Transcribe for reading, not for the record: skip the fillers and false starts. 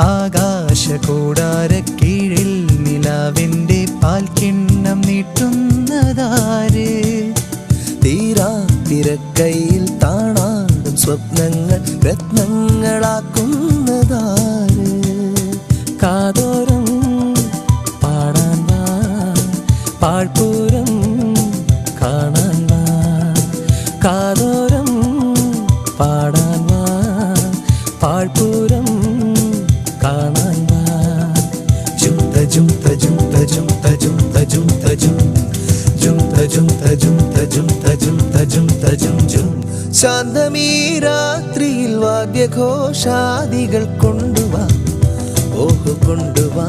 ആകാശകൂടാരക്കീഴിൽ നിലാവിൻ്റെ പാൽക്കിണ്ണം നീട്ടുന്നതാര്? തീരാത്തിരക്കൈയിൽ താണാടും സ്വപ്നങ്ങൾ രത്നങ്ങളാക്കുന്നതാര്? കാതോരം പാടാൻ വാ, പാഴ്പൂരം കാണാൻ വാ. കാതോരം പാടാൻ വാ, പാഴ്പൂരം കാണാൻ വാ. ജും തജും തജും തജും തജും തജും തജും ജും തജും തജും തജും തജും തജും തജും ജും. ശാന്തമീ രാത്രിയിൽ വാദ്യഘോഷാദികൾ കൊണ്ടുവാ, ഓഹോ കൊണ്ടുവാ.